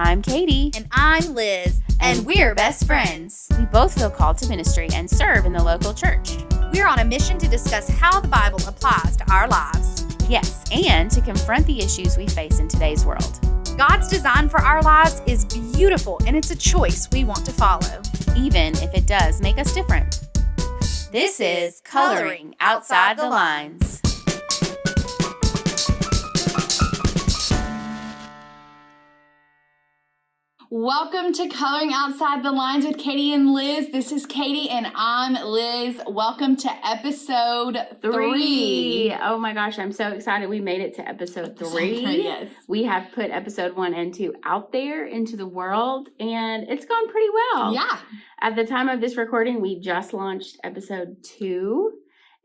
I'm Katie. And I'm Liz. And we're best friends. We both feel called to ministry and serve in the local church. We're on a mission to discuss how the Bible applies to our lives. Yes, and to confront the issues we face in today's world. God's design for our lives is beautiful, and it's a choice we want to follow, even if it does make us different. This is Coloring Outside the Lines. Welcome to Coloring Outside the Lines with Katie and Liz. This is Katie and I'm Liz. Welcome to episode 3. Oh my gosh, I'm so excited. We made it to episode 3. Yes. We have put episode 1 and 2 out there into the world, and it's gone pretty well. Yeah. At the time of this recording, we just launched episode 2.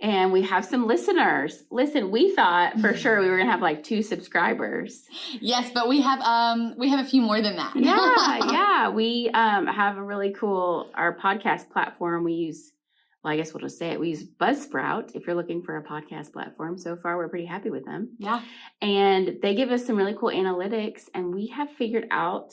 And we have some listeners. Listen, we thought for sure we were going to have like 2 subscribers. Yes, but we have a few more than that. Yeah. We have a really cool, our podcast platform we use, well, I guess we'll just say it. We use Buzzsprout if you're looking for a podcast platform. So far, we're pretty happy with them. Yeah. And they give us some really cool analytics. And we have figured out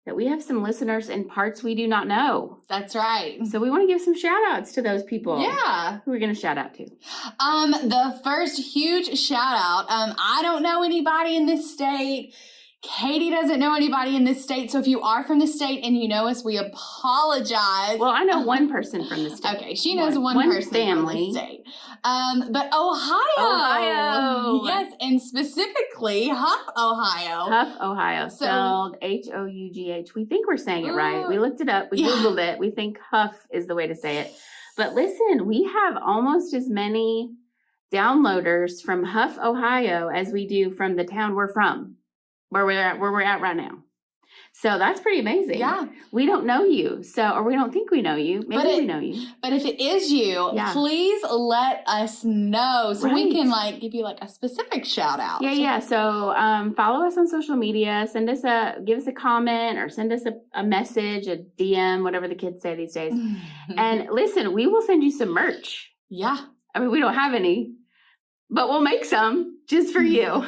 that we have some listeners in parts we do not know. That's right. So we want to give some shout outs to those people. Yeah. Who are we going to shout out to? The first huge shout out, I don't know anybody in this state. Katie doesn't know anybody in this state. So if you are from the state and you know us, we apologize. Well, I know one person from the state. Okay, she knows one person family. from the state. But Ohio. Yes, and specifically Huff, Ohio. Huff, Ohio, spelled Hough. We think we're saying it right. We looked it up. We Googled it. We think Huff is the way to say it. But listen, we have almost as many downloaders from Huff, Ohio as we do from the town we're from, where we're at right now. So that's pretty amazing. Yeah. We don't know you, or we don't think we know you. Maybe we know you. But if it is you, please let us know so we can give you a specific shout out. Yeah. So follow us on social media. Give us a comment or send us a message, a DM, whatever the kids say these days. And listen, we will send you some merch. Yeah. I mean, we don't have any, but we'll make some just for you.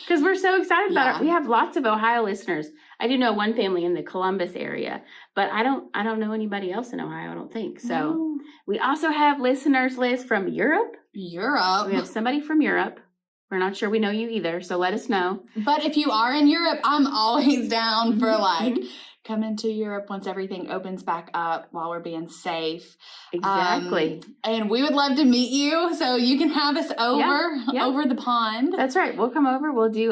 Because we're so excited about it. We have lots of Ohio listeners. I do know one family in the Columbus area, but I don't know anybody else in Ohio, I don't think. So we also have listeners, Liz, from Europe. We have somebody from Europe. We're not sure we know you either, so let us know. But if you are in Europe, I'm always down for coming to Europe once everything opens back up while we're being safe. Exactly. And we would love to meet you, so you can have us over the pond. That's right. We'll come over. We'll do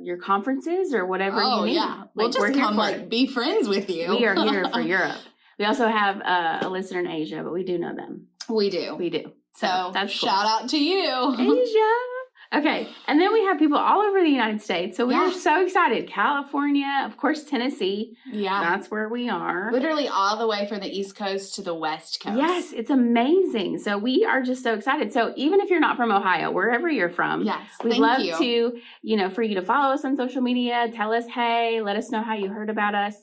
your conferences or whatever you need. Yeah. We'll just come be friends with you. We are here for Europe. We also have a listener in Asia, but we do know them. We do. So that's cool. Shout out to you. Asia. Okay, and then we have people all over the United States. So we are so excited. California, of course, Tennessee. Yeah. That's where we are. Literally all the way from the East Coast to the West Coast. Yes, it's amazing. So we are just so excited. So even if you're not from Ohio, wherever you're from, we'd love to, for you to follow us on social media, tell us, hey, let us know how you heard about us.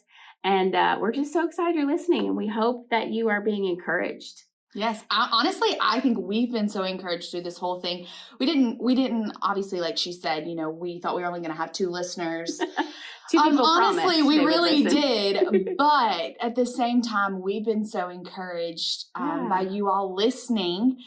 And we're just so excited you're listening, and we hope that you are being encouraged. Yes. Honestly, I think we've been so encouraged through this whole thing. We didn't obviously, like she said, we thought we were only going to have 2 listeners. 2 people honestly, we really did. But at the same time, we've been so encouraged by you all listening.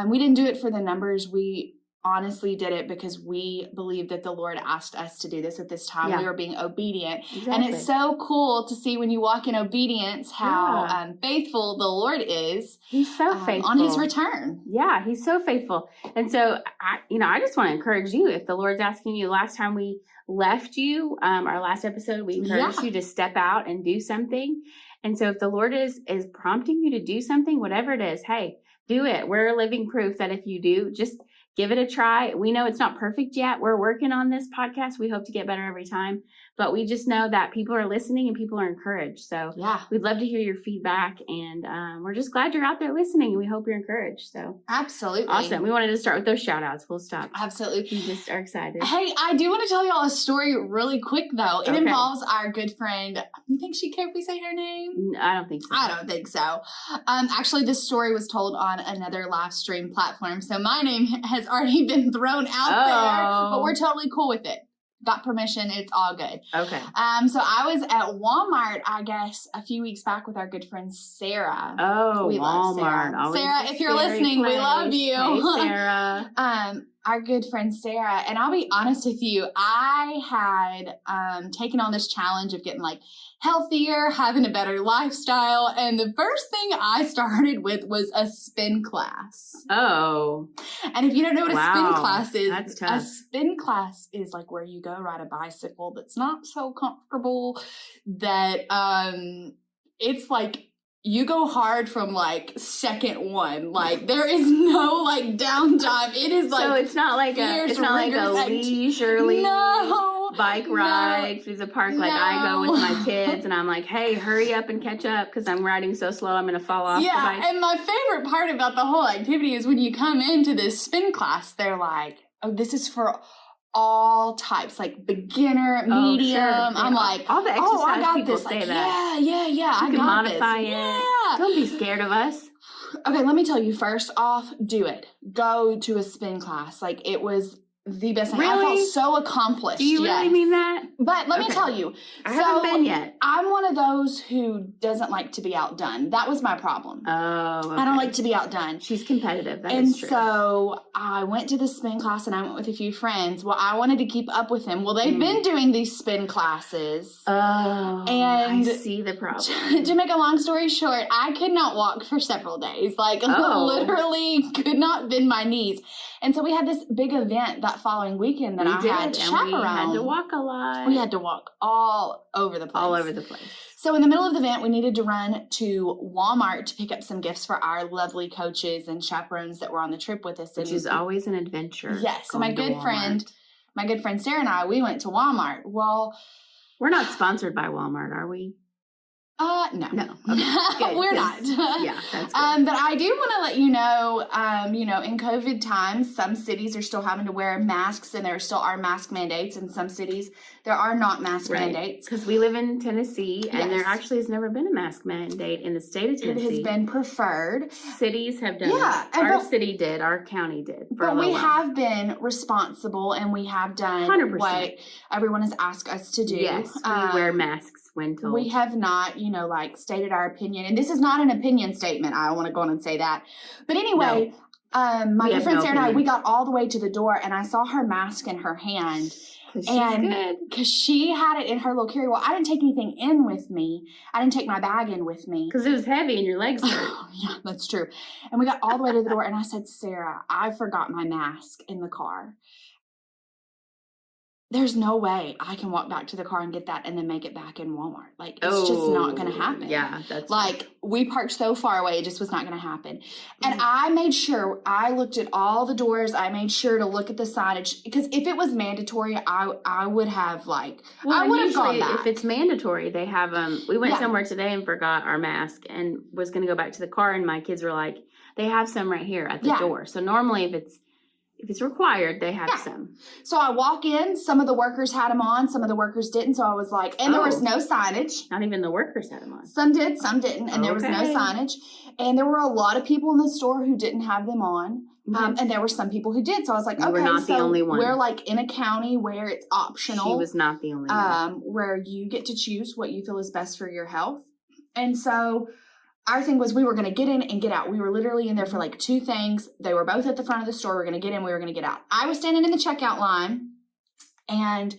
We didn't do it for the numbers. We honestly did it because we believe that the Lord asked us to do this at this time. We were being obedient. Exactly. And it's so cool to see when you walk in obedience how faithful the Lord is. He's so faithful. On his return. Yeah, he's so faithful. And so, I just want to encourage you. If the Lord's asking you, last time we left you, our last episode, we encouraged you to step out and do something. And so if the Lord is prompting you to do something, whatever it is, hey, do it. We're living proof that if you do, just give it a try. We know it's not perfect yet. We're working on this podcast. We hope to get better every time. But we just know that people are listening and people are encouraged. So we'd love to hear your feedback. And we're just glad you're out there listening. And we hope you're encouraged. So absolutely. Awesome. We wanted to start with those shout outs. We'll stop. Absolutely. We just are excited. Hey, I do want to tell y'all a story really quick, though. It involves our good friend. You think she'd care if we say her name? I don't think so. I don't think so. Actually, this story was told on another live stream platform. So my name has already been thrown out there, but we're totally cool with it. got permission. It's all good. Okay. So I was at Walmart, I guess, a few weeks back with our good friend Sarah. Oh, we love Walmart. Sarah. Sarah, if you're listening, we love you. Hey, Sarah. Our good friend Sarah. And I'll be honest with you, I had taken on this challenge of getting like healthier, having a better lifestyle. And the first thing I started with was a spin class. Oh. And if you don't know what a spin class is, that's tough. A spin class is like where you go ride a bicycle that's not so comfortable, that it's like you go hard from like second one. Like there is no like downtime. It is like, so it's not like a leisurely bike ride through the park. Like I go with my kids and I'm like, hey, hurry up and catch up because I'm riding so slow I'm going to fall off the bike. And my favorite part about the whole activity is when you come into this spin class, they're like, oh, this is for all types, like beginner, medium. Sure. I'm like, all the exercise I got people this. say like, that. Yeah. You can modify it. Yeah. Don't be scared of us. Okay, let me tell you, first off, do it. Go to a spin class. Like it was the best thing. Really? I felt so accomplished. Do you really mean that? But let me tell you. I haven't been yet. I'm one of those who doesn't like to be outdone. That was my problem. Oh, okay. I don't like to be outdone. She's competitive. That is true. So I went to the spin class and I went with a few friends. Well, I wanted to keep up with them. Well, they've been doing these spin classes. Oh, and I see the problem. To make a long story short, I could not walk for several days. Like literally could not bend my knees. And so we had this big event that following weekend that I had to chaperone. We had to walk a lot. We had to walk all over the place. All over the place. So in the middle of the event, we needed to run to Walmart to pick up some gifts for our lovely coaches and chaperones that were on the trip with us. Which is always an adventure. Yes. So my good friend Sarah and I, we went to Walmart. Well, we're not sponsored by Walmart, are we? No. Okay. We're not. Yeah, that's good. But I do want to let you know, in COVID times, some cities are still having to wear masks and there still are mask mandates. In some cities, there are not mask mandates. Because we live in Tennessee and there actually has never been a mask mandate in the state of Tennessee. It has been preferred. Cities have done it. Our city did. Our county did. But we have been responsible and we have done 100%. What everyone has asked us to do. Yes, we wear masks when told. We have not, stated our opinion. And this is not an opinion statement. I want to go on and say that. But anyway, my good friend Sarah and I, we got all the way to the door and I saw her mask in her hand. Because she had it in her little carry. Well, I didn't take anything in with me. I didn't take my bag in with me. Because it was heavy and your legs hurt. Yeah, that's true. And we got all the way to the door and I said, Sarah, I forgot my mask in the car. There's no way I can walk back to the car and get that and then make it back in Walmart. Like, it's just not going to happen. Yeah, that's like, we parked so far away, it just was not going to happen. And I made sure, I looked at all the doors. I made sure to look at the signage. Because if it was mandatory, I would have, I would have gone back. If it's mandatory, they have, we went somewhere today and forgot our mask and was going to go back to the car. And my kids were like, they have some right here at the door. So normally if it's required, they have some. So I walk in, some of the workers had them on, some of the workers didn't. So I was like, and there was no signage. Not even the workers had them on. Some did, some didn't. And there was no signage. And there were a lot of people in the store who didn't have them on. And there were some people who did. So I was like, we're not the only one. We're in a county where it's optional. She was not the only one. Where you get to choose what you feel is best for your health. And so our thing was we were going to get in and get out. We were literally in there for two things. They were both at the front of the store. We were going to get in. We were going to get out. I was standing in the checkout line and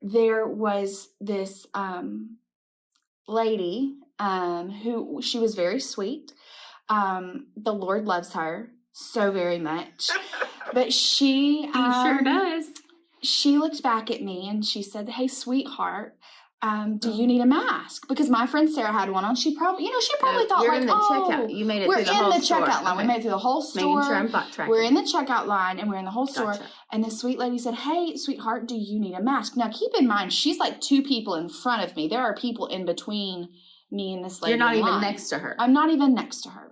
there was this lady who she was very sweet. The Lord loves her so very much. But she... He sure does. She looked back at me and she said, hey, sweetheart, do you need a mask? Because my friend Sarah had one on. She probably thought you're in the checkout. You made it through the whole store. We're in the checkout line. We made it through the whole store. Making sure I'm tracking. We're in the checkout line and we're in the whole store. And this sweet lady said, hey, sweetheart, do you need a mask? Now, keep in mind, she's two people in front of me. There are people in between me and this lady. You're not even next to her. I'm not even next to her.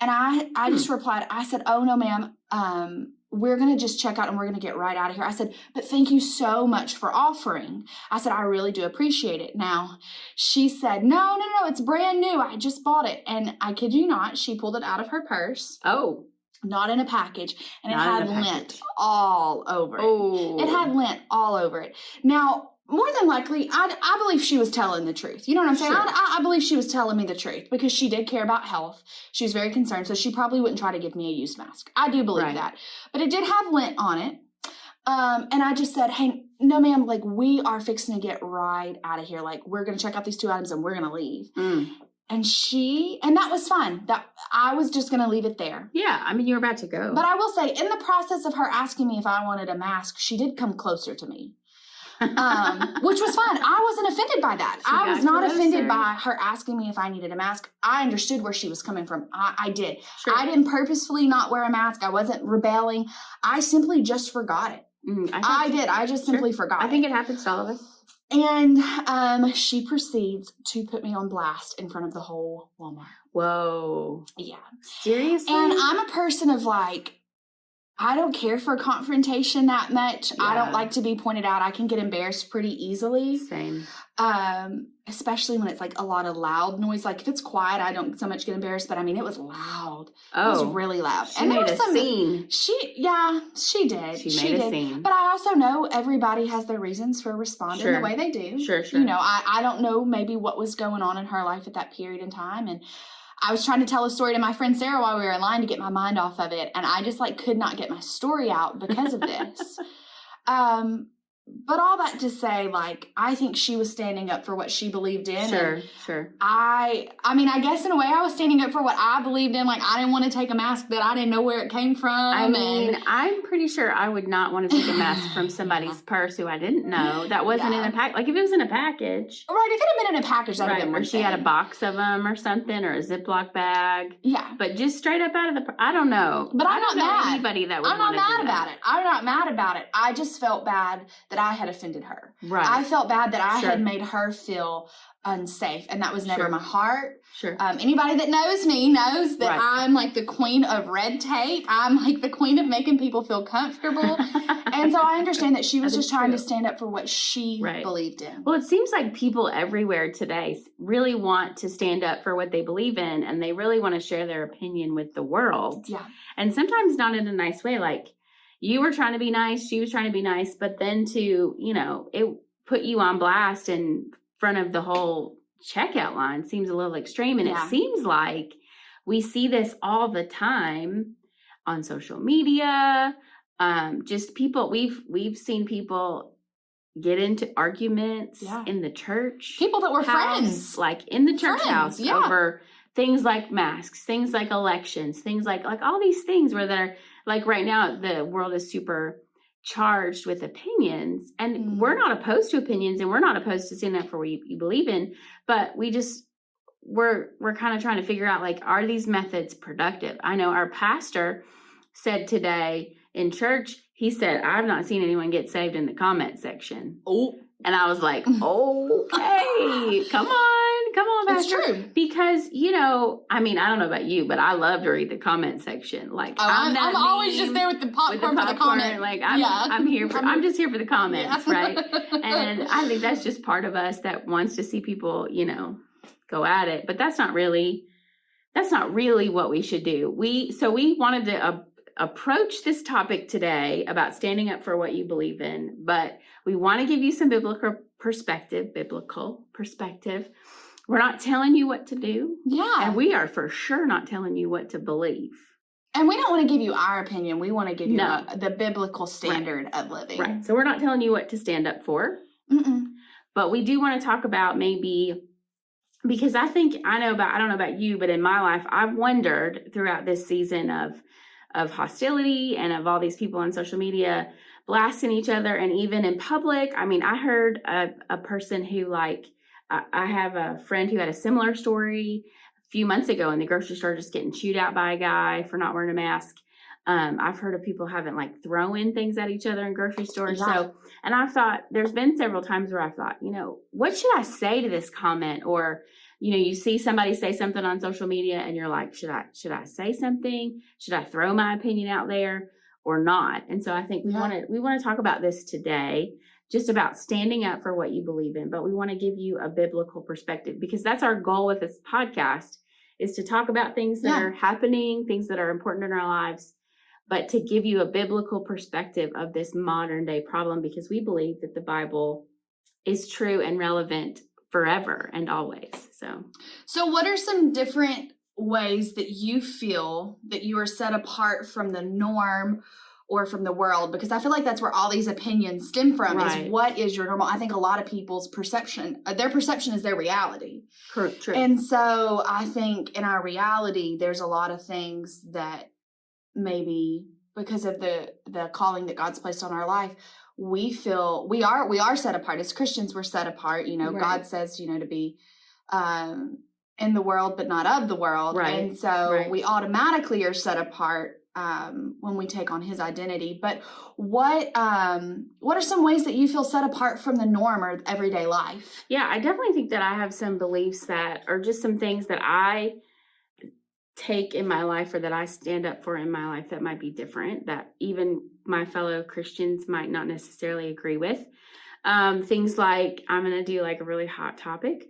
And I just replied, I said, oh, no, ma'am. We're going to just check out and we're going to get right out of here. I said, but thank you so much for offering. I said, I really do appreciate it. Now, she said, no, it's brand new. I just bought it. And I kid you not, she pulled it out of her purse. Oh. not in a package, and Not it had in a lint package. all over it. Oh. It had lint all over it. Now, more than likely, I believe she was telling the truth. You know what I'm saying? Sure. I believe she was telling me the truth because she did care about health. She was very concerned, so she probably wouldn't try to give me a used mask. I do believe that. But it did have lint on it. And I just said, hey, no, ma'am, like, we are fixing to get right out of here. Like, we're going to check out these 2 items and we're going to leave. And that was fine. That I was just going to leave it there. Yeah, I mean, you were about to go. But I will say, in the process of her asking me if I wanted a mask, she did come closer to me. Which was fine. I wasn't offended by that. I was not offended by her asking me if I needed a mask. I understood where she was coming from. I did. Sure. I didn't purposefully not wear a mask. I wasn't rebelling. I simply just forgot it. I did. I just simply forgot. I think it happens to all of us. And she proceeds to put me on blast in front of the whole Walmart. Whoa. Yeah. Seriously? And I'm a person of like, I don't care for confrontation that much. Yeah. I don't like to be pointed out. I can get embarrassed pretty easily. Same. Especially when it's like a lot of loud noise. Like if it's quiet, I don't so much get embarrassed. But I mean, it was loud. Oh, it was really loud. She made a scene. She did. She made a scene. But I also know everybody has their reasons for responding the way they do. Sure. You know, I don't know maybe what was going on in her life at that period in time. And I was trying to tell a story to my friend Sarah while we were in line to get my mind off of it. And I just like could not get my story out because of this. But all that to say, like, I think she was standing up for what she believed in. Sure. I mean, I guess in a way I was standing up for what I believed in. Like, I didn't want to take a mask that I didn't know where it came from. I mean, I'm pretty sure I would not want to take a mask from somebody's purse who I didn't know. That wasn't in a pack. Like, if it was in a package. Right, if it had been in a package, that would have been one Or she had a box of them or something, or a Ziploc bag. Yeah. But just straight up out of the, I don't know. But I'm not mad. Anybody that would I'm not mad about it. I'm not mad about it. I just felt bad that I had offended her. Right. I felt bad that I had made her feel unsafe, and that was never my heart. Sure. Anybody that knows me knows that I'm like the queen of red tape. I'm like the queen of making people feel comfortable. And so I understand that she was just trying to stand up for what she believed in. Well, it seems like people everywhere today really want to stand up for what they believe in, and they really want to share their opinion with the world. Yeah. And sometimes not in a nice way. Like, you were trying to be nice, she was trying to be nice, but then to, you know, it put you on blast in front of the whole checkout line seems a little extreme. And it seems like we see this all the time on social media. Just people, we've seen people get into arguments in the church. People that were friends. Like in the church house over things like masks, things like elections, things like all these things where they're like right now the world is super charged with opinions, and we're not opposed to opinions, and we're not opposed to standing up for what you believe in, but we're kind of trying to figure out, like, are these methods productive? I know our pastor said today in church, he said, I've not seen anyone get saved in the comment section. Oh. And I was like, okay, come on, Pastor. It's true. Because, you know, I mean, I don't know about you, but I love to read the comment section. Like, I'm always just there with the popcorn for the comment. Like, I'm just here for the comments, right? And I think that's just part of us that wants to see people, you know, go at it. But that's not really what we should do. We wanted to approach this topic today about standing up for what you believe in, but we want to give you some biblical perspective. We're not telling you what to do. Yeah. And we are for sure not telling you what to believe. And we don't want to give you our opinion. We want to give you the biblical standard of living. Right. So we're not telling you what to stand up for. But we do want to talk about maybe, because I don't know about you, but in my life, I've wondered throughout this season of hostility and of all these people on social media blasting each other, and even in public. I mean, I heard a person who, like, I have a friend who had a similar story a few months ago in the grocery store, just getting chewed out by a guy for not wearing a mask. I've heard of people having, like, throwing things at each other in grocery stores. Yeah. So, and I've thought, there's been several times where I thought, you know, what should I say to this comment? Or, you know, you see somebody say something on social media and you're like, should I say something? Should I throw my opinion out there or not? And so I think we want to talk about this today, just about standing up for what you believe in, but we want to give you a biblical perspective, because that's our goal with this podcast, is to talk about things that are happening, things that are important in our lives, but to give you a biblical perspective of this modern day problem, because we believe that the Bible is true and relevant forever and always. So what are some different ways that you feel that you are set apart from the norm or from the world? Because I feel like that's where all these opinions stem from, is what is your normal? I think a lot of people's perception, their perception is their reality. True. And so I think in our reality, there's a lot of things that maybe because of the calling that God's placed on our life, we feel we are set apart. As Christians, we're set apart. God says, to be in the world, but not of the world. Right. And so we automatically are set apart when we take on his identity. But what are some ways that you feel set apart from the norm or everyday life? Yeah, I definitely think that I have some beliefs that are just some things that I take in my life or that I stand up for in my life that might be different, that even my fellow Christians might not necessarily agree with. Things like, I'm going to do like a really hot topic,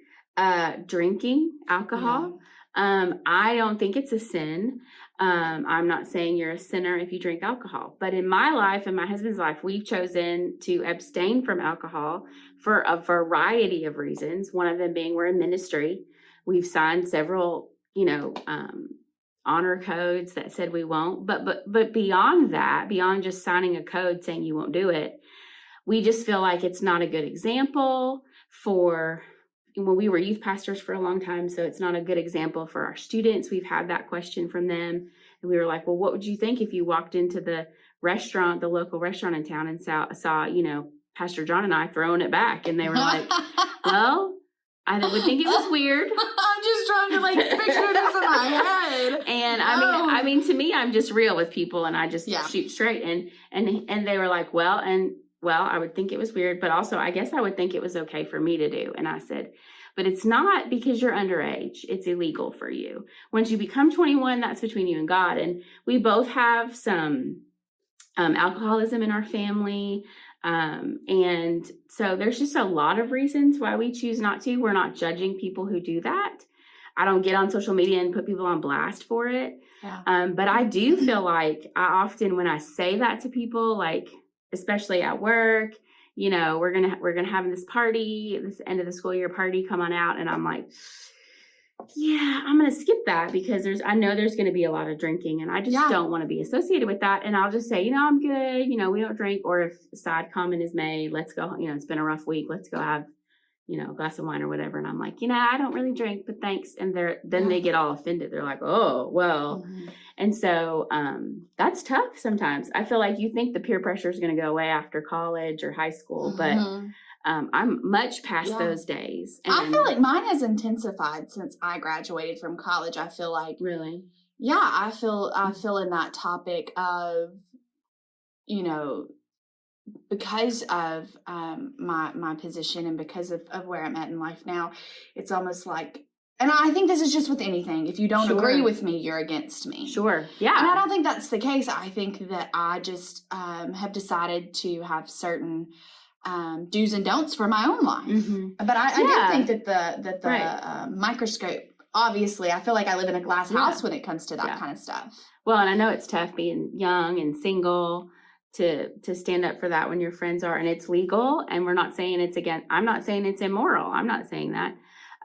drinking alcohol. I don't think it's a sin. I'm not saying you're a sinner if you drink alcohol, but in my life and my husband's life, we've chosen to abstain from alcohol for a variety of reasons. One of them being we're in ministry. We've signed several, honor codes that said we won't, but beyond that, beyond just signing a code saying you won't do it, we just feel like it's not a good example for, we were youth pastors for a long time, so it's not a good example for our students. We've had that question from them, and we were like, well, what would you think if you walked into the restaurant, the local restaurant in town, and saw Pastor John and I throwing it back? And they were like, well, I would think it was weird. I'm just trying to picture this in my head. And I mean, to me, I'm just real with people, and I just shoot straight. And they were like, well, I would think it was weird, but also I guess I would think it was okay for me to do. And I said, but it's not, because you're underage. It's illegal for you. Once you become 21, that's between you and God. And we both have some alcoholism in our family. And so there's just a lot of reasons why we choose not to. We're not judging people who do that. I don't get on social media and put people on blast for it. Yeah. But I do feel like I often, when I say that to people, like, especially at work, we're gonna have this party, this end of the school year party, come on out, and I'm like, yeah, I'm gonna skip that because I know there's gonna be a lot of drinking, and I just don't want to be associated with that. And I'll just say, I'm good, we don't drink. Or if a side comment is made, let's go, it's been a rough week, let's go have a glass of wine or whatever. And I'm like, I don't really drink, but thanks. And then they get all offended. They're like, oh, well. Mm-hmm. And so that's tough sometimes. I feel like you think the peer pressure is going to go away after college or high school, but I'm much past those days. And I feel like mine has intensified since I graduated from college. I feel like, really? Yeah, I feel in that topic of, because of my position and because of where I'm at in life now, it's almost like, and I think this is just with anything. If you don't agree with me, you're against me. Sure. Yeah. And I don't think that's the case. I think that I just have decided to have certain do's and don'ts for my own life. Mm-hmm. But I do think that the microscope, obviously, I feel like I live in a glass house when it comes to that kind of stuff. Well, and I know it's tough being young and single to stand up for that when your friends are, and it's legal, and we're not saying I'm not saying it's immoral. I'm not saying that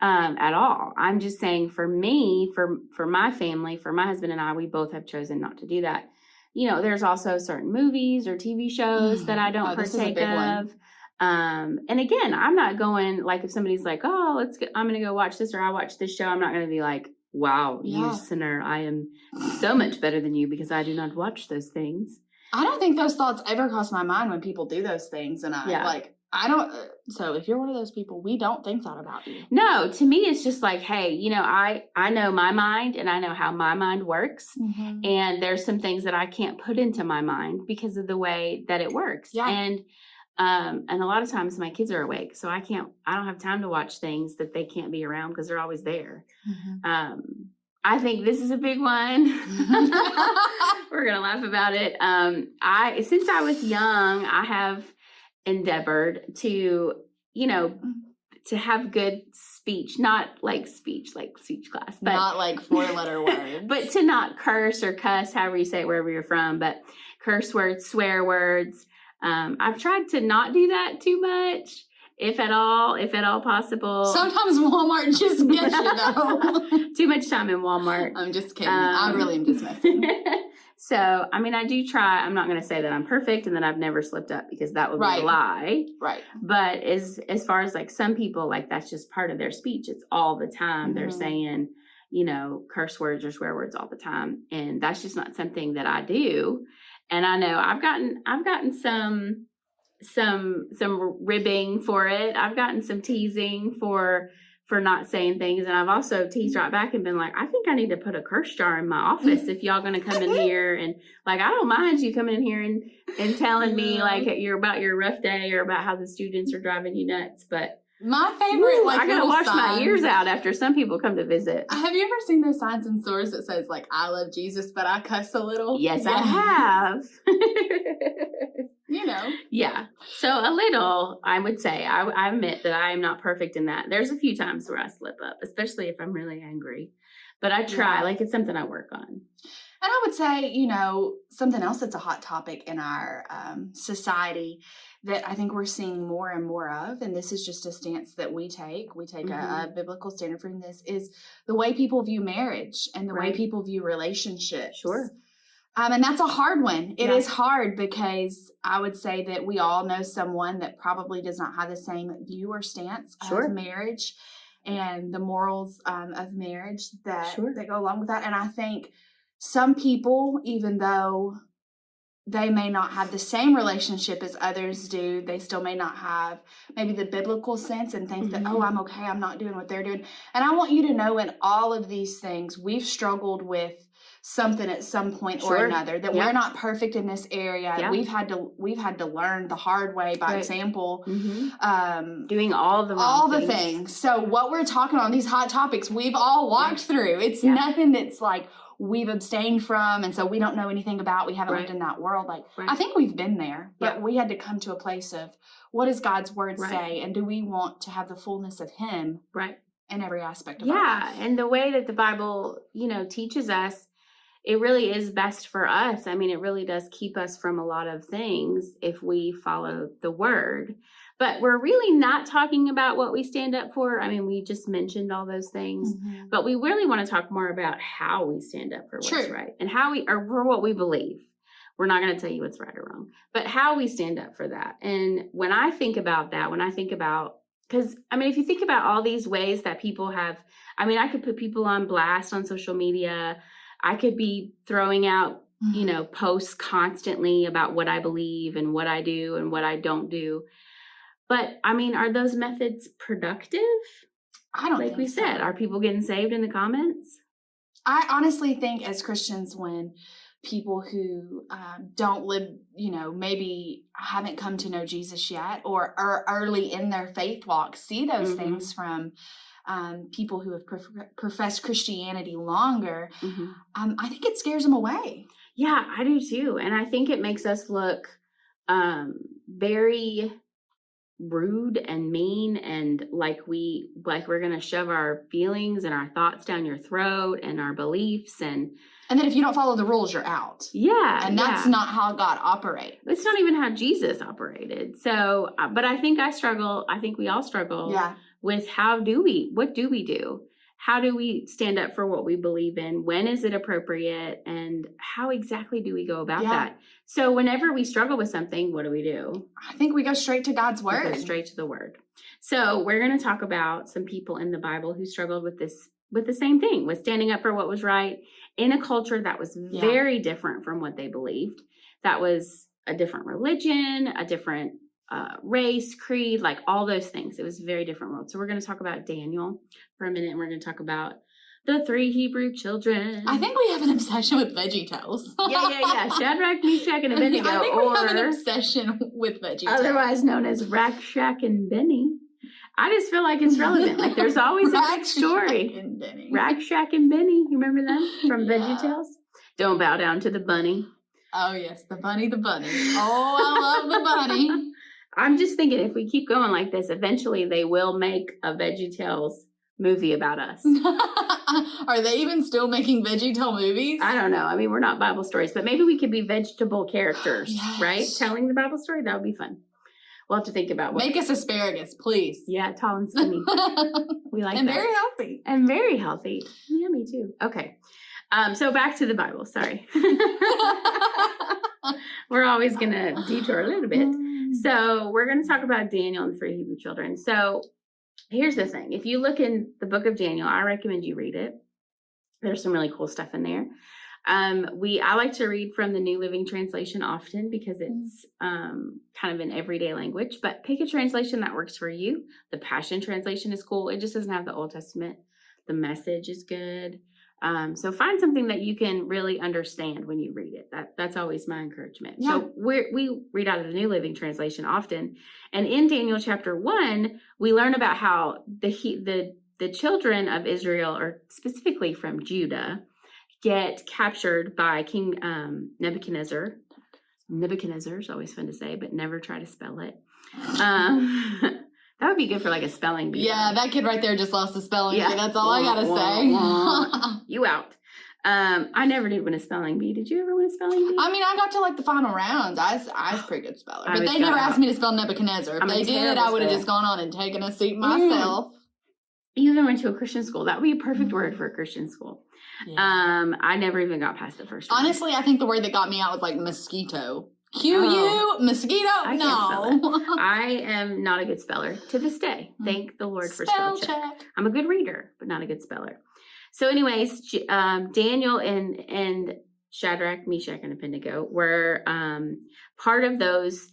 at all. I'm just saying for me, for my family, for my husband and I, we both have chosen not to do that. There's also certain movies or TV shows that I don't partake of. And again, I'm not going, like, if somebody's like, oh, I'm going to go watch this, or I watch this show, I'm not going to be like, wow, you sinner, I am so much better than you because I do not watch those things. I don't think those thoughts ever cross my mind when people do those things. And I don't. So if you're one of those people, we don't think that about you. No, to me, it's just like, hey, I know my mind and I know how my mind works. Mm-hmm. And there's some things that I can't put into my mind because of the way that it works. Yeah. And a lot of times my kids are awake, so I don't have time to watch things that they can't be around because they're always there. Mm-hmm. I think this is a big one. We're going to laugh about it. Since I was young, I have endeavored to, to have good speech, not like speech class, but not like 4-letter words, but to not curse or cuss, however you say it, wherever you're from, but curse words, swear words. I've tried to not do that too much, if at all possible. Sometimes Walmart just gets you though. Too much time in Walmart. I'm just kidding. I really am just messing. So, I mean, I do try. I'm not going to say that I'm perfect and that I've never slipped up, because that would be a lie. Right. But as far as like some people, like that's just part of their speech. It's all the time. They're saying, curse words or swear words all the time. And that's just not something that I do. And I know I've gotten some ribbing for it. I've gotten some teasing for not saying things, and I've also teased right back and been like, I think I need to put a curse jar in my office if y'all gonna come in here, and like I don't mind you coming in here and telling me like you're about your rough day or about how the students are driving you nuts. But my favorite, I gotta wash my ears out after some people come to visit. Have you ever seen those signs in stores that says like I love Jesus but I cuss a little? Yes. I have. Yeah. So a little, I would say. I admit that I am not perfect in that. There's a few times where I slip up, especially if I'm really angry. But I try. Like, it's something I work on. And I would say, something else that's a hot topic in our society that I think we're seeing more and more of, and this is just a stance that we take. We take a biblical standard from this, is the way people view marriage and the way people view relationships. Sure. And that's a hard one. It is hard because I would say that we all know someone that probably does not have the same view or stance of marriage and the morals of marriage that go along with that. And I think some people, even though they may not have the same relationship as others do, they still may not have maybe the biblical sense and think that, oh, I'm okay, I'm not doing what they're doing. And I want you to know, in all of these things, we've struggled with something at some point or another, that we're not perfect in this area. We've had to learn the hard way by example, doing all the things. So what we're talking on these hot topics, we've all walked through. It's nothing that's like we've abstained from, and so we don't know anything about. We haven't lived in that world. Like I think we've been there, but we had to come to a place of, what does God's word say, and do we want to have the fullness of Him in every aspect of our life? And the way that the Bible, teaches us, it really is best for us. I mean, it really does keep us from a lot of things if we follow the word. But we're really not talking about what we stand up for. I mean, we just mentioned all those things, but we really want to talk more about how we stand up for what's right and or for what we believe. We're not going to tell you what's right or wrong, but how we stand up for that. And when I think about that, because, I mean, if you think about all these ways that people have, I mean, I could put people on blast on social media. I could be throwing out, posts constantly about what I believe and what I do and what I don't do. But, I mean, are those methods productive? I don't think like we said, are people getting saved in the comments? I honestly think as Christians, when people who don't live, maybe haven't come to know Jesus yet or are early in their faith walk, see those things from people who have professed Christianity longer, I think it scares them away. Yeah, I do too. And I think it makes us look very rude and mean, and like we're going to shove our feelings and our thoughts down your throat and our beliefs. And then if you don't follow the rules, you're out. Yeah. And that's not how God operates. It's not even how Jesus operated. So, but I think we all struggle with what do we do? How do we stand up for what we believe in? When is it appropriate? And how exactly do we go about that? So whenever we struggle with something, what do? I think we go straight to God's word. We go straight to the word. So we're going to talk about some people in the Bible who struggled with the same thing, with standing up for what was right in a culture that was very different from what they believed. That was a different religion, a different race, creed, like all those things. It was a very different world. So we're going to talk about Daniel for a minute, and we're going to talk about the 3 Hebrew children. I think we have an obsession with VeggieTales. Yeah. Shadrach, Meshach, and Abednego. I think we have an obsession with VeggieTales. Otherwise known as Rakshak and Benny. I just feel like it's relevant. Like there's always a big story. Rakshak and Benny. You remember them from VeggieTales? Don't bow down to the bunny. Oh, yes. The bunny. Oh, I love the bunny. I'm just thinking if we keep going like this, eventually they will make a VeggieTales movie about us. Are they even still making VeggieTale movies? I don't know. I mean, we're not Bible stories, but maybe we could be vegetable characters, Yes. right? Telling the Bible story. That would be fun. We'll have to think about what. Make us asparagus, please. Yeah, tall and skinny. We like and that. very healthy. And very healthy. Yeah, me too. Okay. So back to the Bible. Sorry. We're always going to detour a little bit. So we're going to talk about Daniel and the three Hebrew children. So here's the thing. If you look in the book of Daniel, I recommend you read it. There's some really cool stuff in there. I like to read from the New Living Translation often because it's kind of an everyday language, but pick a translation that works for you. The Passion Translation is cool. It just doesn't have the Old Testament. The Message is good. So find something that you can really understand when you read it. That's always my encouragement. Yeah. So we read out of the New Living Translation often. And in Daniel chapter 1, we learn about how the children of Israel, or specifically from Judah, get captured by King Nebuchadnezzar. Nebuchadnezzar is always fun to say, but never try to spell it. That would be good for like a spelling bee. Yeah, that kid right there just lost a spelling bee. That's all I gotta say. You out. I never did win a spelling bee. Did you ever win a spelling bee? I mean, I got to like the final rounds. I was a pretty good speller. But they never asked me to spell Nebuchadnezzar. If they did, I would have just gone on and taken a seat myself. You even went to a Christian school. That would be a perfect word for a Christian school. Yeah. I never even got past the first one. Honestly, I think the word that got me out was like mosquito. Mosquito? No. I am not a good speller to this day. Thank the Lord for spell check. I'm a good reader, but not a good speller. So anyways, Daniel and Shadrach, Meshach, and Abednego were part of those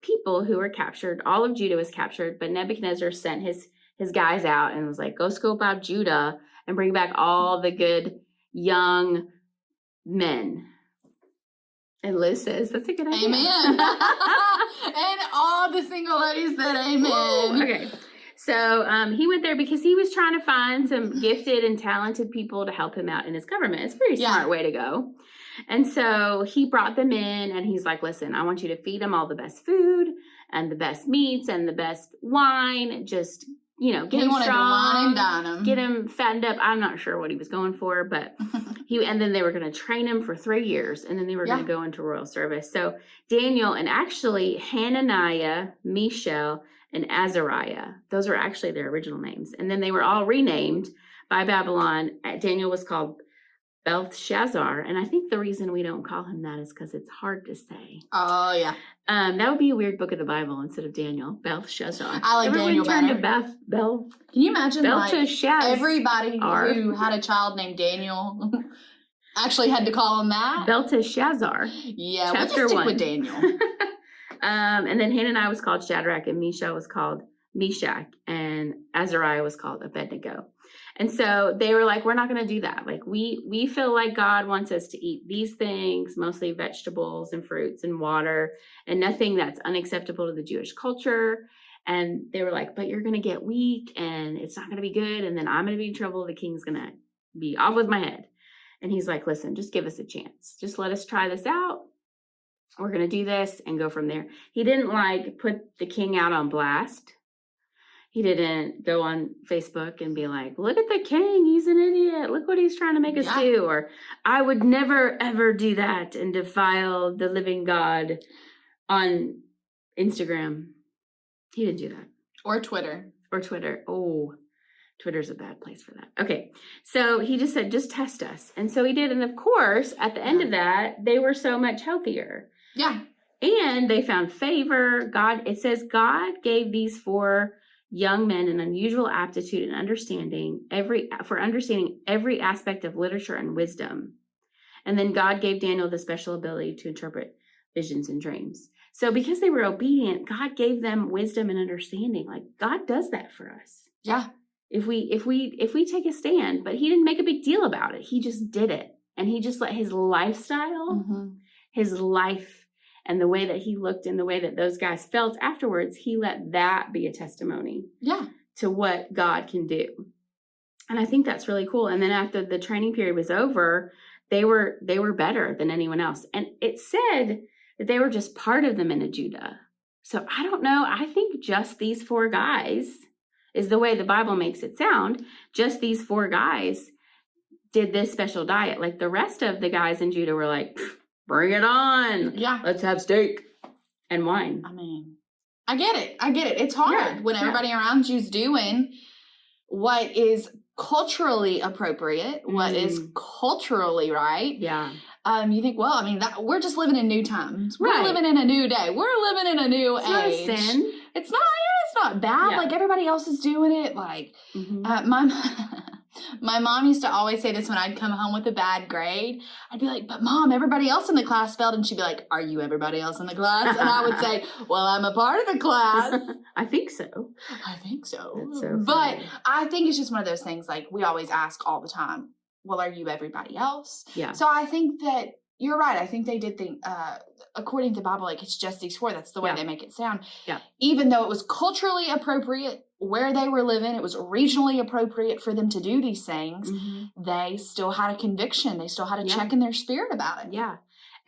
people who were captured. All of Judah was captured, but Nebuchadnezzar sent his guys out and was like, go scope out Judah and bring back all the good young men. And Liz says, that's a good idea. Amen. And all the single ladies said amen. Woo! Okay. So he went there because he was trying to find some gifted and talented people to help him out in his government. It's a pretty smart way to go. And so he brought them in and he's like, listen, I want you to feed them all the best food and the best meats and the best wine. Just, get them strong, get them fattened up. I'm not sure what he was going for, but and then they were going to train him for 3 years, and then they were going to go into royal service. So Daniel and actually Hananiah, Mishael, and Azariah, those were actually their original names. And then they were all renamed by Babylon. Daniel was called Belshazzar, and I think the reason we don't call him that is because it's hard to say. Oh, yeah. That would be a weird book of the Bible instead of Daniel. Belshazzar. I like Daniel better. Can you imagine Belteshazzar. Everybody who had a child named Daniel actually had to call him that? Belteshazzar. Yeah, we'll just stick with Daniel. And then Hananiah was called Shadrach, and Mishael was called Meshach, and Azariah was called Abednego. And so they were like, we're not going to do that. Like we feel like God wants us to eat these things, mostly vegetables and fruits and water, and nothing that's unacceptable to the Jewish culture. And they were like, but you're going to get weak and it's not going to be good. And then I'm going to be in trouble. The king's going to be off with my head. And he's like, listen, just give us a chance. Just let us try this out. We're going to do this and go from there. He didn't put the king out on blast. He didn't go on Facebook and be like, look at the king. He's an idiot. Look what he's trying to make us do. Or I would never, ever do that and defile the living God on Instagram. He didn't do that. Or Twitter. Oh, Twitter's a bad place for that. Okay. So he just said, just test us. And so he did. And of course, at the end of that, they were so much healthier. Yeah. And they found favor. It says God gave these 4 young men an unusual aptitude and understanding for understanding every aspect of literature and wisdom. And then God gave Daniel the special ability to interpret visions and dreams. So because they were obedient, God gave them wisdom and understanding. Like God does that for us. Yeah. If we take a stand, but he didn't make a big deal about it. He just did it. And he just let his lifestyle, his life, and the way that he looked and the way that those guys felt afterwards, he let that be a testimony to what God can do. And I think that's really cool. And then after the training period was over, they were better than anyone else. And it said that they were just part of the men of Judah. So I don't know. I think just these 4 guys is the way the Bible makes it sound. Just these 4 guys did this special diet. Like the rest of the guys in Judah were like, bring it on. Yeah. Let's have steak and wine. I mean, I get it. It's hard when everybody around you's doing what is culturally appropriate, what is culturally right. Yeah. You think, well, I mean, we're just living in new times. We're living in a new day. We're living in a new age. Not a sin. It's not bad. Yeah. Like everybody else is doing it. Like my mom used to always say this when I'd come home with a bad grade. I'd be like, but Mom, everybody else in the class failed. And she'd be like, are you everybody else in the class? And I would say, well, I'm a part of the class. I think so. That's so but funny. I think it's just one of those things, like we always ask all the time, well, are you everybody else? Yeah. So I think that you're right. I think they did think, according to the Bible, like it's just these 4. That's the way they make it sound. Yeah. Even though it was culturally appropriate where they were living, it was regionally appropriate for them to do these things. They still had a conviction. They still had a check in their spirit about it. Yeah.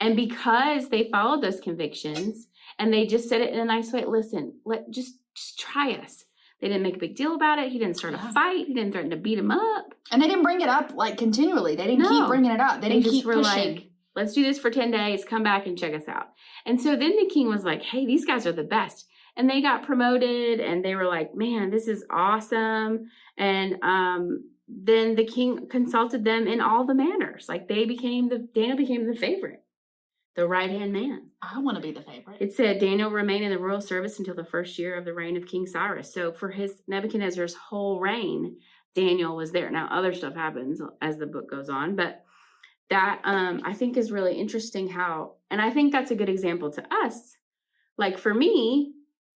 And because they followed those convictions and they just said it in a nice way, listen, just try us. They didn't make a big deal about it. He didn't start a fight. He didn't threaten to beat him up. And they didn't bring it up like continually. They didn't keep bringing it up. They didn't keep pushing. Like, let's do this for 10 days. Come back and check us out. And so then the king was like, hey, these guys are the best. And they got promoted and they were like, man, this is awesome. And then the king consulted them in all the manners. Like Daniel became the favorite, the right-hand man. I want to be the favorite. It said Daniel remained in the royal service until the first year of the reign of King Cyrus. So for Nebuchadnezzar's whole reign, Daniel was there. Now other stuff happens as the book goes on, but that I think is really interesting and I think that's a good example to us. Like for me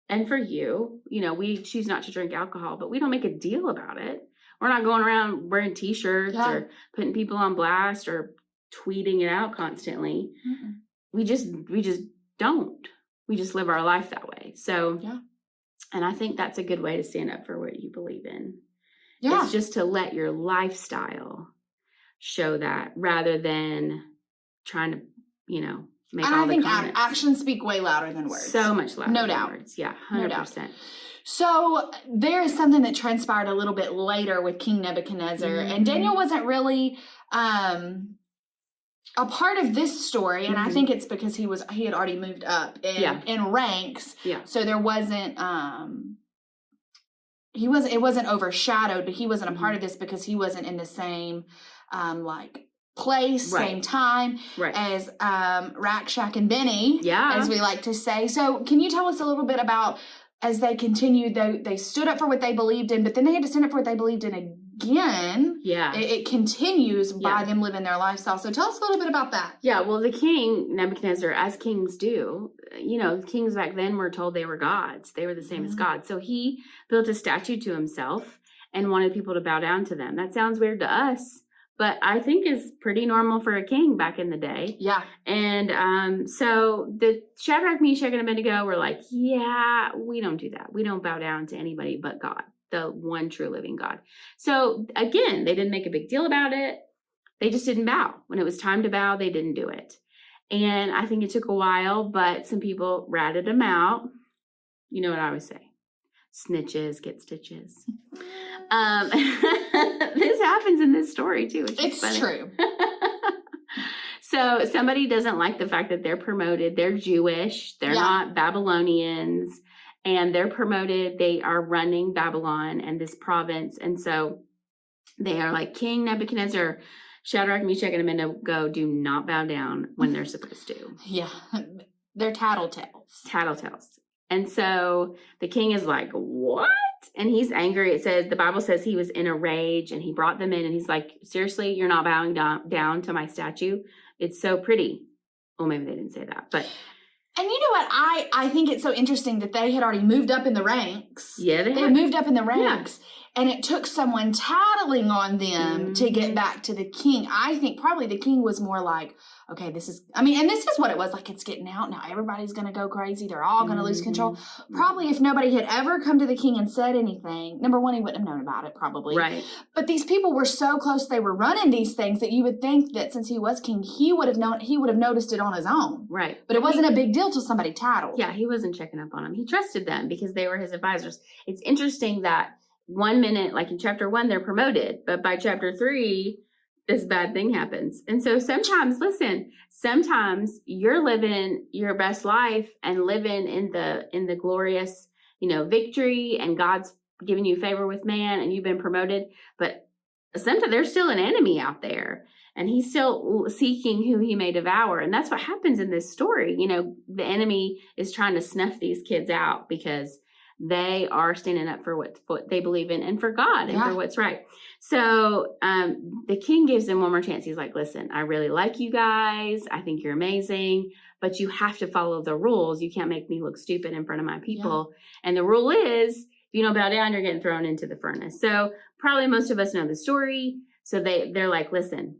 and for you, we choose not to drink alcohol, but we don't make a deal about it. We're not going around wearing t-shirts or putting people on blast or tweeting it out constantly. Mm-mm. We just don't. We just live our life that way. So, and I think that's a good way to stand up for what you believe in. Yeah. It's just to let your lifestyle show that rather than trying to, make all the comments. I think actions speak way louder than words. So much louder than words. Yeah, 100%. No doubt. So there is something that transpired a little bit later with King Nebuchadnezzar, and Daniel wasn't really a part of this story, and I think it's because he had already moved up in ranks. Yeah. So there wasn't it wasn't overshadowed, but he wasn't a part of this because he wasn't in the same place, same time as Rack, Shack, and Benny, as we like to say. So can you tell us a little bit about, as they continued, they stood up for what they believed in, but then they had to stand up for what they believed in again. Yeah. It continues by them living their lifestyle. So tell us a little bit about that. Yeah, well, the king, Nebuchadnezzar, as kings do, kings back then were told they were gods. They were the same as God. So he built a statue to himself and wanted people to bow down to them. That sounds weird to us, but I think is pretty normal for a king back in the day. Yeah. And so the Shadrach, Meshach, and Abednego were like, yeah, we don't do that. We don't bow down to anybody but God, the one true living God. So again, they didn't make a big deal about it. They just didn't bow. When it was time to bow, they didn't do it. And I think it took a while, but some people ratted them out. You know what I always say? Snitches get stitches. This happens in this story too. It's funny. True. So somebody doesn't like the fact that they're promoted. They're Jewish. They're not Babylonians. And they're promoted. They are running Babylon and this province. And so they are like, King Nebuchadnezzar, Shadrach, Meshach, and Abednego do not bow down when they're supposed to. Yeah. They're tattletales. Tattletales. And so the king is like, what? And he's angry. The Bible says he was in a rage and he brought them in and he's like, seriously, you're not bowing down to my statue? It's so pretty. Well, maybe they didn't say that, but. And you know what? I think it's so interesting that they had already moved up in the ranks. Yeah, they had moved up in the ranks. And it took someone tattling on them to get back to the king. I think probably the king was more like, okay, this is what it was. Like, it's getting out now. Everybody's going to go crazy. They're all going to lose control. Probably if nobody had ever come to the king and said anything, number one, he wouldn't have known about it probably. Right. But these people were so close. They were running these things that you would think that since he was king, he would have noticed it on his own. Right. But it wasn't a big deal till somebody tattled. Yeah, he wasn't checking up on them. He trusted them because they were his advisors. It's interesting that 1 minute, like in chapter 1, they're promoted, but by chapter 3, this bad thing happens. And so sometimes you're living your best life and living in the glorious, victory, and God's giving you favor with man and you've been promoted. But sometimes there's still an enemy out there and he's still seeking who he may devour. And that's what happens in this story. The enemy is trying to snuff these kids out because they are standing up for what they believe in and for God and for what's right. So the king gives them one more chance. He's like, listen, I really like you guys. I think you're amazing, but you have to follow the rules. You can't make me look stupid in front of my people. Yeah. And the rule is, if you don't bow down, you're getting thrown into the furnace. So probably most of us know the story. So they're like, listen,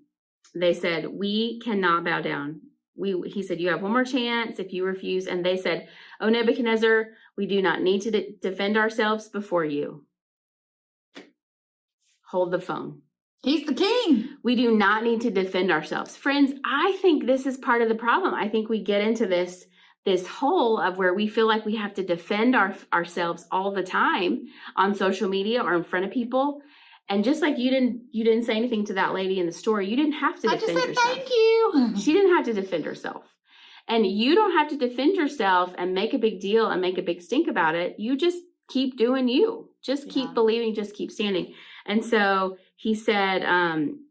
they said, we cannot bow down. He said, you have one more chance if you refuse. And they said, oh, Nebuchadnezzar, we do not need to defend ourselves before you. Hold the phone. He's the king. We do not need to defend ourselves. Friends, I think this is part of the problem. I think we get into this hole of where we feel like we have to defend ourselves all the time on social media or in front of people. And just like you didn't say anything to that lady in the story, you didn't have to defend yourself. I just said thank you. She didn't have to defend herself. And you don't have to defend yourself and make a big deal and make a big stink about it. You just keep doing you. Just keep believing, just keep standing. And so he said,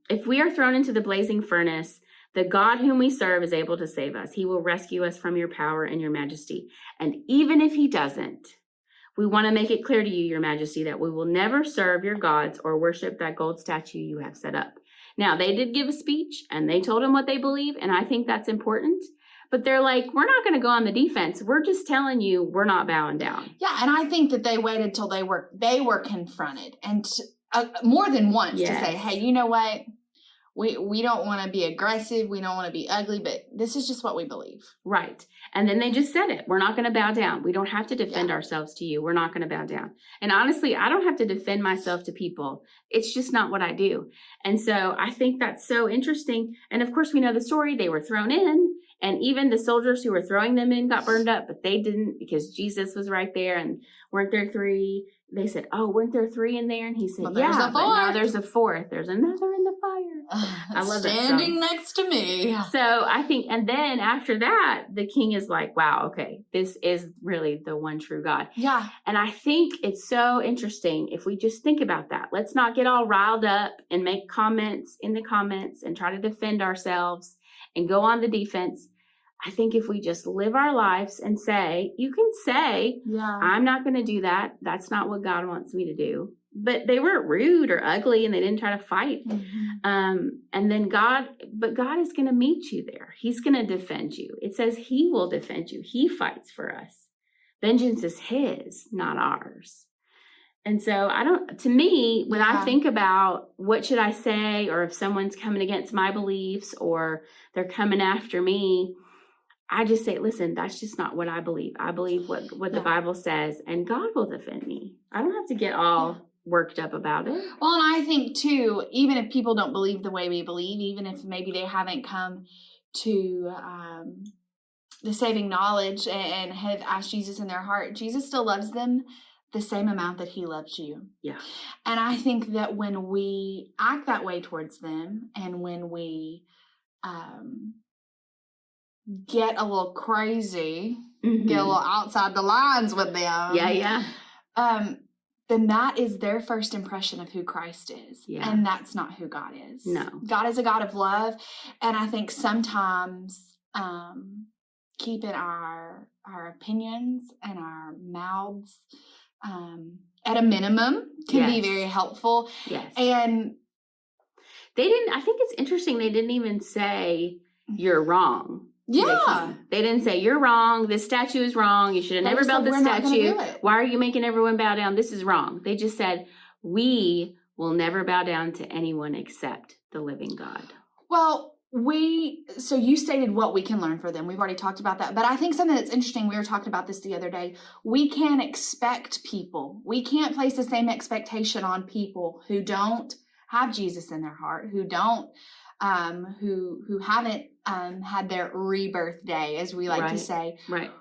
if we are thrown into the blazing furnace, the God whom we serve is able to save us. He will rescue us from your power and your majesty. And even if he doesn't, we want to make it clear to you, your majesty, that we will never serve your gods or worship that gold statue you have set up. Now, they did give a speech and they told him what they believe. And I think that's important. But they're like, we're not going to go on the defense. We're just telling you we're not bowing down. Yeah, and I think that they waited till they were confronted and more than once to say, hey, you know what? We don't want to be aggressive. We don't want to be ugly, but this is just what we believe. Right. And then they just said it. We're not going to bow down. We don't have to defend ourselves to you. We're not going to bow down. And honestly, I don't have to defend myself to people. It's just not what I do. And so I think that's so interesting. And of course, we know the story. They were thrown in. And even the soldiers who were throwing them in got burned up, but they didn't because Jesus was right there. And weren't there 3? They said, oh, weren't there 3 in there? And he said, but now there's a 4th. There's another in the fire. I love that song. Standing next to me. So I think, and then after that, the king is like, wow, okay, this is really the one true God. Yeah. And I think it's so interesting if we just think about that. Let's not get all riled up and make comments in the comments and try to defend ourselves and go on the defense. I think if we just live our lives and say, you can say, I'm not going to do that. That's not what God wants me to do. But they weren't rude or ugly and they didn't try to fight. Mm-hmm. And then God is going to meet you there. He's going to defend you. It says he will defend you. He fights for us. Vengeance is his, not ours. And so to me, when I think about what should I say, or if someone's coming against my beliefs or they're coming after me, I just say, listen, that's just not what I believe. I believe what the Bible says, and God will defend me. I don't have to get all worked up about it. Well, and I think too, even if people don't believe the way we believe, even if maybe they haven't come to the saving knowledge and have asked Jesus in their heart, Jesus still loves them the same amount that he loves you. Yeah. And I think that when we act that way towards them, and when we get a little crazy, get a little outside the lines with them. Then that is their first impression of who Christ is. Yeah. And that's not who God is. No. God is a God of love. And I think sometimes keeping our opinions and our mouths at a minimum can be very helpful. Yes. And I think it's interesting, they didn't even say you're wrong. Yeah. They didn't say you're wrong. This statue is wrong. You should have never built this statue. Why are you making everyone bow down? This is wrong. They just said, we will never bow down to anyone except the living God. Well, so you stated what we can learn from them. We've already talked about that. But I think something that's interesting, we were talking about this the other day, we can't expect people. We can't place the same expectation on people who don't have Jesus in their heart, who don't, who haven't had their rebirth day, as we like to say. Right.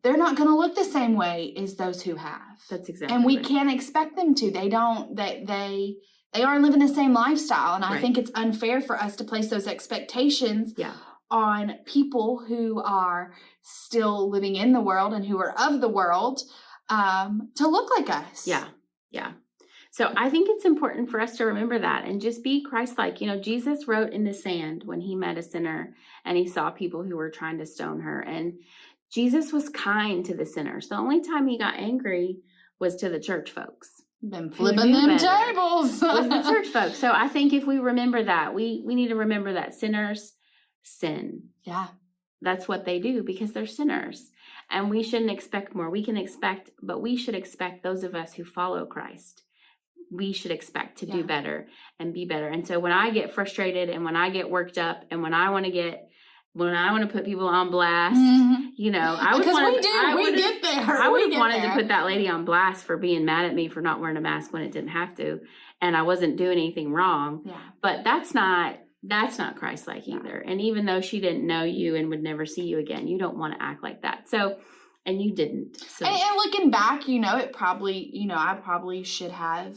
They're not going to look the same way as those who have. That's exactly And we right. can't expect them to. They don't, they aren't living the same lifestyle. And I think it's unfair for us to place those expectations on people who are still living in the world and who are of the world to look like us. Yeah. So I think it's important for us to remember that and just be Christ-like. Jesus wrote in the sand when he met a sinner and he saw people who were trying to stone her. And Jesus was kind to the sinners. The only time he got angry was to the church folks. Been flipping them tables. Was the church folks. So I think if we remember that, we need to remember that sinners sin. Yeah. That's what they do because they're sinners. And we shouldn't expect more. We can expect, but we should expect those of us who follow Christ. We should expect to do better and be better. And so when I get frustrated and when I get worked up and when I want to put people on blast, I would get there. I would have wanted to put that lady on blast for being mad at me for not wearing a mask when it didn't have to, and I wasn't doing anything wrong. Yeah. But that's not Christ-like either. And even though she didn't know you and would never see you again, you don't want to act like that. So, and you didn't. So. And looking back, it probably, I probably should have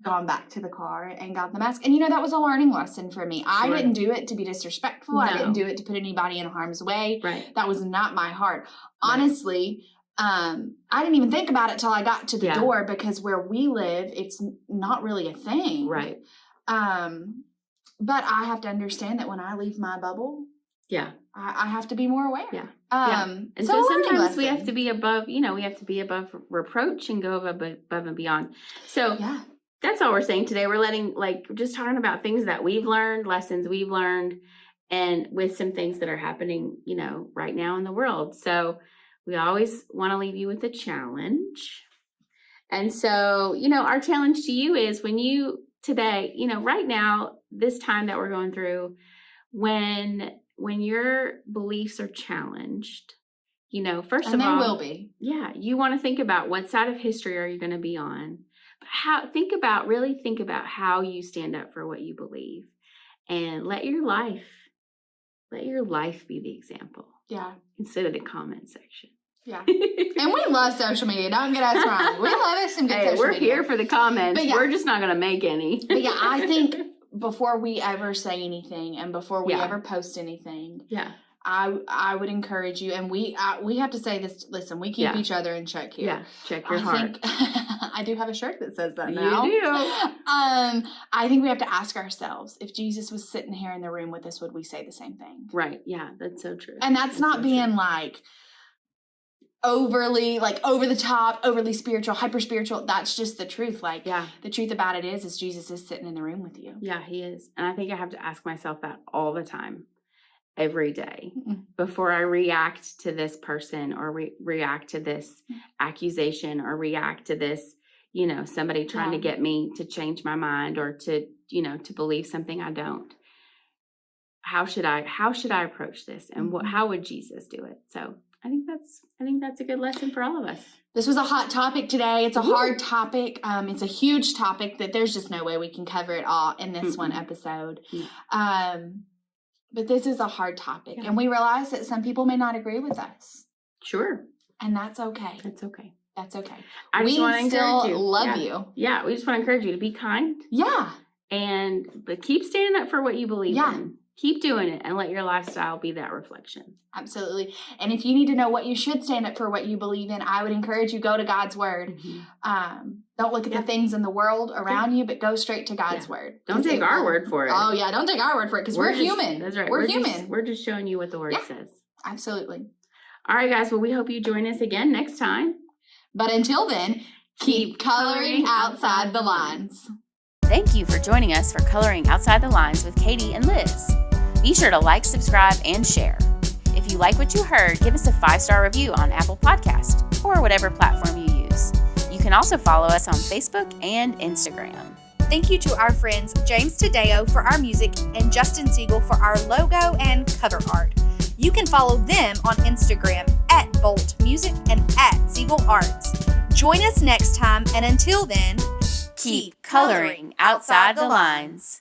gone back to the car and got the mask. And, that was a learning lesson for me. I didn't do it to be disrespectful. No. I didn't do it to put anybody in harm's way. Right. That was not my heart. Honestly, I didn't even think about it till I got to the door because where we live, it's not really a thing. Right. But I have to understand that when I leave my bubble, I have to be more aware. Yeah. And so sometimes we have to be above, we have to be above reproach and go above and beyond. So that's all we're saying today. We're just talking about things that we've learned, lessons we've learned, and with some things that are happening, right now in the world. So we always want to leave you with a challenge. And so, our challenge to you is today, right now, this time that we're going through, when your beliefs are challenged, first of all, and they will be. Yeah, you want to think about what side of history are you going to be on? Really think about how you stand up for what you believe, and let your life be the example. Yeah. Instead of the comment section. Yeah. And we love social media. Don't get us wrong. We love us some good social media. We're here for the comments. We're just not going to make any. But I think before we ever say anything and before we ever post anything, I would encourage you, and we have to say this. Listen, we keep each other in check here. Yeah, check your heart. I do have a shirt that says that now. You do. I think we have to ask ourselves, if Jesus was sitting here in the room with us, would we say the same thing? Right. Yeah, that's so true. And that's not being overly over the top, overly spiritual, hyper spiritual. That's just the truth. The truth about it is Jesus is sitting in the room with you. Yeah, he is. And I think I have to ask myself that all the time, every day, before I react to this person or react to this accusation or react to this, somebody trying to get me to change my mind or to believe something I don't. How should I approach this? And how would Jesus do it? So I think that's a good lesson for all of us. This was a hot topic today. It's a hard topic. It's a huge topic that there's just no way we can cover it all in this one episode. But this is a hard topic, and we realize that some people may not agree with us. Sure. And that's okay. That's okay. That's okay. We still love you. Yeah, we just want to encourage you to be kind. Yeah. But keep standing up for what you believe in. Keep doing it and let your lifestyle be that reflection. Absolutely. And if you need to know what you should stand up for, what you believe in, I would encourage you, go to God's word. Don't look at the things in the world around you, but go straight to God's word. Don't take our word for it. Oh, yeah. Don't take our word for it because we're human. That's right. We're human. We're just showing you what the word says. Absolutely. All right, guys. Well, we hope you join us again next time. But until then, keep coloring outside the lines. Thank you for joining us for Coloring Outside the Lines with Katie and Liz. Be sure to like, subscribe, and share. If you like what you heard, give us a 5-star review on Apple Podcast or whatever platform you use. You can also follow us on Facebook and Instagram. Thank you to our friends James Tadeo for our music and Justin Siegel for our logo and cover art. You can follow them on Instagram at Bolt Music and at Siegel Arts. Join us next time, and until then, Keep coloring outside the lines.